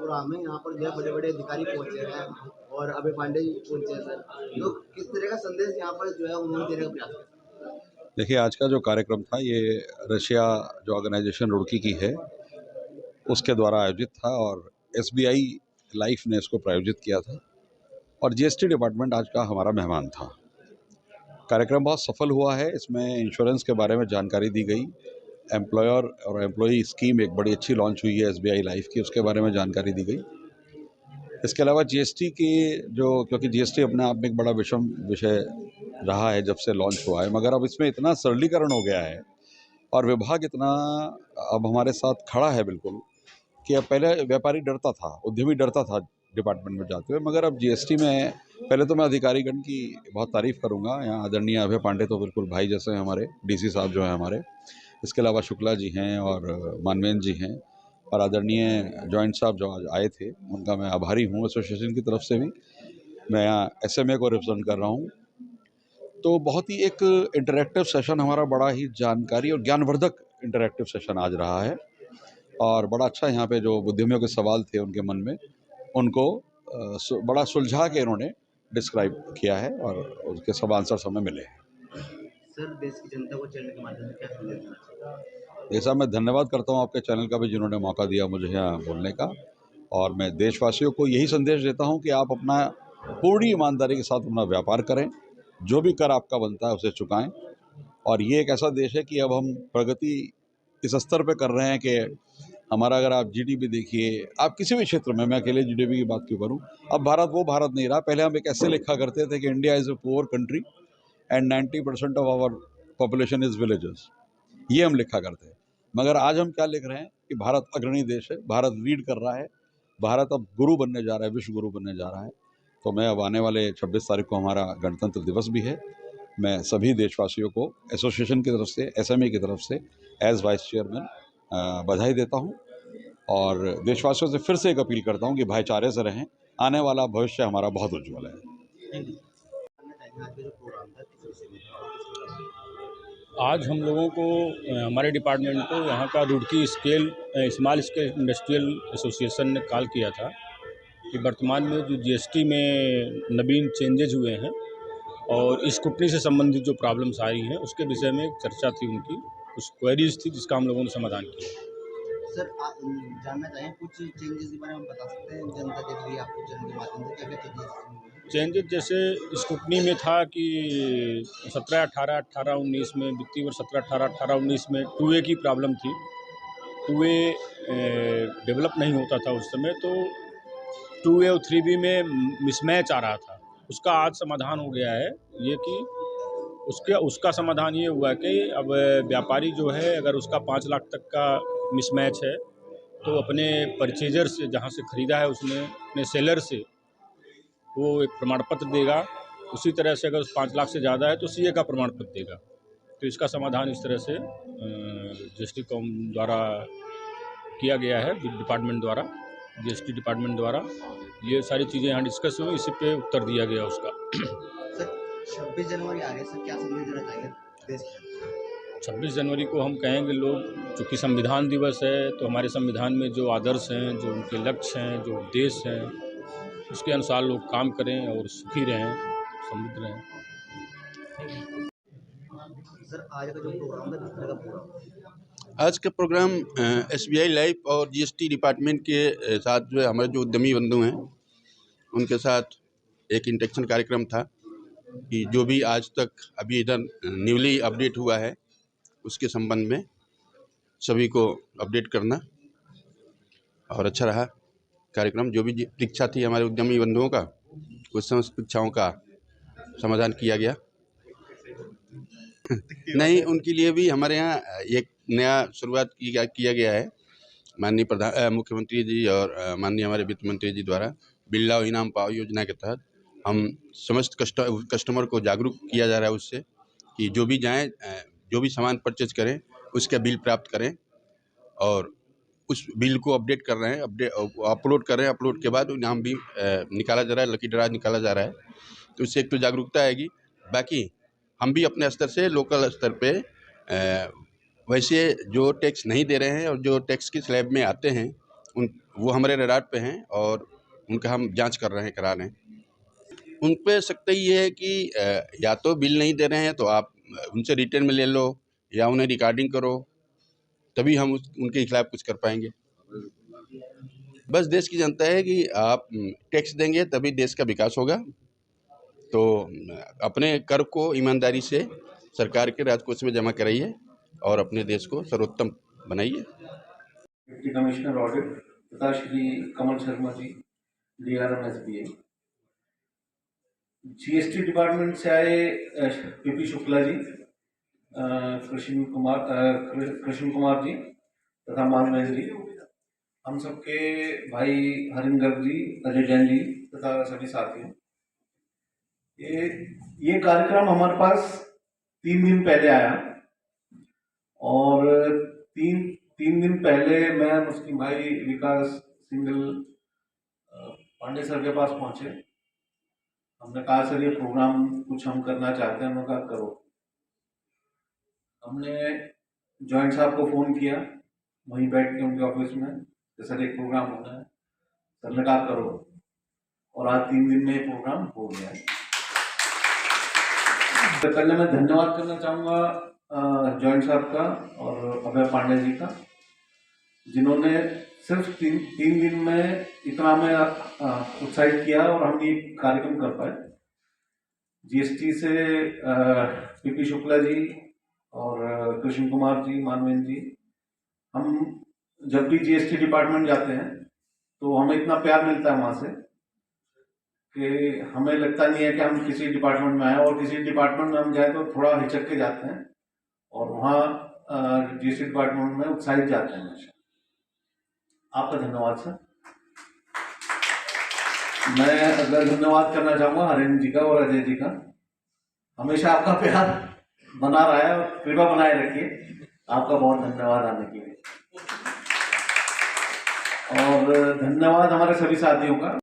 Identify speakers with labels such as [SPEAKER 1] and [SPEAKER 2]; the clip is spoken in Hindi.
[SPEAKER 1] प्रोग्राम है, यहाँ पर जो है बड़े-बड़े अधिकारी पहुँचे हैं और अभय पांडे जी पहुँचे हैं सर। तो किस तरह का संदेश यहाँ पर जो है उन्होंने देने का प्रयास किया?
[SPEAKER 2] देखिए, आज का जो कार्यक्रम था ये रशिया जो ऑर्गेनाइजेशन रुड़की की है उसके द्वारा आयोजित था और एसबीआई लाइफ ने इसको प्रायोजित किया था और जीएसटी डिपार्टमेंट आज का हमारा मेहमान था। कार्यक्रम बहुत सफल हुआ है। इसमें इंश्योरेंस के बारे में जानकारी दी गई, एम्प्लॉयर और एम्प्लॉई स्कीम एक बड़ी अच्छी लॉन्च हुई है एसबीआई लाइफ की, उसके बारे में जानकारी दी गई। इसके अलावा जीएसटी की क्योंकि जीएसटी अपने आप में एक बड़ा विषम विषय रहा है जब से लॉन्च हुआ है, मगर अब इसमें इतना सरलीकरण हो गया है और विभाग इतना अब हमारे साथ खड़ा है बिल्कुल कि अब पहले व्यापारी डरता था, उद्यमी डरता था डिपार्टमेंट में जाते हुए, मगर अब जीएसटी में पहले तो मैं अधिकारीगण की बहुत तारीफ़ करूंगा। यहाँ आदरणीय अभय पांडे तो बिल्कुल भाई जैसे हैं हमारे, डीसी साहब जो हैं हमारे, इसके अलावा शुक्ला जी हैं और मानवेंद्र जी हैं और आदरणीय जॉइंट साहब जो आज आए थे, उनका मैं आभारी हूँ एसोसिएशन की तरफ से भी। मैं यहाँ एसएमए को रिप्रेजेंट कर रहा हूँ। तो बहुत ही एक इंटरैक्टिव सेशन हमारा, बड़ा ही जानकारी और ज्ञानवर्धक इंटरैक्टिव सेशन आज रहा है और बड़ा अच्छा यहाँ पे जो उद्यमियों के सवाल थे उनके मन में, उनको बड़ा सुलझा के इन्होंने डिस्क्राइब किया है और उसके सब आंसर हमें मिले हैं।
[SPEAKER 1] सर, देश की जनता को चैनल के माध्यम से क्या संदेश देना चाहिए?
[SPEAKER 2] जैसा मैं धन्यवाद करता हूँ आपके चैनल का भी, जिन्होंने मौका दिया मुझे यहाँ बोलने का, और मैं देशवासियों को यही संदेश देता हूँ कि आप अपना पूरी ईमानदारी के साथ अपना व्यापार करें, जो भी कर आपका बनता है उसे चुकाएं। और ये एक ऐसा देश है कि अब हम प्रगति इस स्तर पे कर रहे हैं कि हमारा, अगर आप जीडीपी देखिए, आप किसी भी क्षेत्र में, मैं अकेले जीडीपी की बात क्यों करूं, अब भारत वो भारत नहीं रहा। पहले हम एक ऐसे लिखा करते थे कि India is a poor country and 90% of our population is villages, ये हम लिखा करते हैं। मगर आज हम क्या लिख रहे हैं कि भारत अग्रणी देश है, भारत लीड कर रहा है, भारत अब गुरु बनने जा रहा है, विश्व गुरु बनने जा रहा है। तो मैं अब आने वाले 26 तारीख को हमारा गणतंत्र दिवस भी है, मैं सभी देशवासियों को एसोसिएशन की तरफ से, एसएमए की तरफ से एज वाइस चेयरमैन बधाई देता हूं और देशवासियों से फिर से एक अपील करता हूं कि भाईचारे से रहें। आने वाला भविष्य हमारा बहुत उज्ज्वल है।
[SPEAKER 1] Thank you. जानना चाहेंगे आज का जो प्रोग्राम था किस विषय में था और किस प्रकार का?
[SPEAKER 3] आज हम लोगों को हमारे डिपार्टमेंट को यहाँ का Roorkee small scale industrial association ने कॉल किया था कि वर्तमान में जो जीएसटी में नवीन चेंजेज हुए हैं और स्क्रूटनी से संबंधित जो प्रॉब्लम्स आ रही हैं उसके विषय में एक चर्चा थी, उनकी कुछ क्वेरीज थी जिसका हम लोगों ने समाधान किया।
[SPEAKER 1] सर, जानना चाहेंगे कुछ चेंजेस के बारे में बता सकते हैं? जनता देख रही है आपको चैनल के माध्यम से, क्या-क्या चेंजेस हुए हैं?
[SPEAKER 3] चेंजेस जैसे स्क्रूटनी में था कि 17-18, 18-19 में, वित्तीय वर्ष 17-18, 18-19 में 2A की प्रॉब्लम थी। 2A डेवलप नहीं होता था उस समय, तो 2A और 3B में मिसमैच आ रहा था। उसका आज समाधान हो गया है ये कि उसका समाधान ये हुआ कि अब व्यापारी जो है, अगर उसका 5 लाख तक का मिसमैच है तो अपने परचेजर से, जहाँ से ख़रीदा है उसने, अपने सेलर से वो एक प्रमाण पत्र देगा। उसी तरह से अगर 5 लाख से ज़्यादा है तो सीए का प्रमाण पत्र देगा। तो इसका समाधान इस तरह से जीएसटी कॉम द्वारा किया गया है, डिपार्टमेंट द्वारा, जीएसटी डिपार्टमेंट द्वारा। ये सारी चीज़ें यहाँ डिस्कस हुई, इसी पे उत्तर दिया गया उसका।
[SPEAKER 1] सर, 26 जनवरी आ रही है सर, क्या संदेश देना चाहेंगे देश को?
[SPEAKER 3] 26 जनवरी को हम कहेंगे, लोग, चूँकि संविधान दिवस है तो हमारे संविधान में जो आदर्श हैं, जो उनके लक्ष्य हैं, जो उद्देश्य हैं, उसके अनुसार लोग काम करें और सुखी रहें, समृद्ध रहें।
[SPEAKER 1] सर, आज का जो प्रोग्राम था किस तरह का प्रोग्राम था?
[SPEAKER 4] आज का प्रोग्राम एसबीआई लाइफ और जीएसटी डिपार्टमेंट के साथ जो है हमारे जो उद्यमी बंधु हैं उनके साथ एक इंटरेक्शन कार्यक्रम था कि जो भी आज तक अभी इधर न्यूली अपडेट हुआ है उसके संबंध में सभी को अपडेट करना, और अच्छा रहा कार्यक्रम। जो भी परीक्षा थी हमारे उद्यमी बंधुओं का, उस समस्त परीक्षाओं का समाधान किया गया। नहीं, उनके लिए भी हमारे यहाँ एक नया शुरुआत किया गया है। माननीय मुख्यमंत्री जी और माननीय हमारे वित्त मंत्री जी द्वारा बिरला इनाम पाओ योजना के तहत हम समस्त कस्टमर को जागरूक किया जा रहा है उससे कि जो भी जाएं, जो भी सामान परचेज करें उसका बिल प्राप्त करें, और उस बिल को अपडेट कर रहे हैं, अपलोड कर रहे हैं। अपलोड के बाद इनाम भी निकाला जा रहा है, लकी ड्रा निकाला जा रहा है। तो उससे एक तो जागरूकता आएगी। बाकी हम भी अपने स्तर से, लोकल स्तर पे वैसे जो टैक्स नहीं दे रहे हैं और जो टैक्स की स्लैब में आते हैं वो हमारे रडार पे हैं और उनका हम जांच कर रहे हैं, करा रहे हैं। उन पे सख्ती ये है कि या तो बिल नहीं दे रहे हैं तो आप उनसे रिटर्न में ले लो या उन्हें रिकॉर्डिंग करो, तभी हम उनके खिलाफ कुछ कर पाएंगे। बस देश की जनता है कि आप टैक्स देंगे तभी देश का विकास होगा, तो अपने कर को ईमानदारी से सरकार के राजकोष में जमा कराइए और अपने देश को सर्वोत्तम बनाइए।
[SPEAKER 5] डिप्टी कमिश्नर ऑडिट तथा Shri Kamal Sharma ji, DRM SBI। GST department से आए PP शुक्ला जी, कृष्ण कुमार जी तथा मानवेंद्र जी, हम सबके भाई हरिंदर गर्ग जी, अजय जैन जी तथा सभी साथियों। ये कार्यक्रम हमारे पास 3 दिन पहले आया और तीन दिन पहले मैं मुस्लिम भाई विकास सिंघल पांडे सर के पास पहुंचे। हमने कहा सर ये प्रोग्राम कुछ हम करना चाहते हैं। उन्होंने कहा करो। हमने जॉइंट साहब को फ़ोन किया वहीं बैठ के उनके ऑफिस में कि सर एक प्रोग्राम होना है। सर ने कहा करो और आज 3 दिन में ये प्रोग्राम हो गया है। तो पहले मैं धन्यवाद करना चाहूँगा जॉइंट साहब का और अभय पांडे जी का, जिन्होंने सिर्फ तीन दिन में इतना हमें उत्साहित किया और हम ये कार्यक्रम कर पाए। GST से PP शुक्ला जी और कृष्ण कुमार जी, मानवेंद्र जी, हम जब भी GST डिपार्टमेंट जाते हैं तो हमें इतना प्यार मिलता है वहाँ से कि हमें लगता नहीं है कि हम किसी डिपार्टमेंट में आए, और किसी डिपार्टमेंट में हम जाए तो थोड़ा हिचक के जाते हैं और वहाँ GST डिपार्टमेंट में उत्साहित जाते हैं। आपका धन्यवाद सर। मैं अगला धन्यवाद करना चाहूँगा हरिंदर जी का और अजय जी का। हमेशा आपका प्यार बना रहा है और कृपा बनाए रखिए। आपका बहुत धन्यवाद आने के लिए, और धन्यवाद हमारे सभी साथियों का।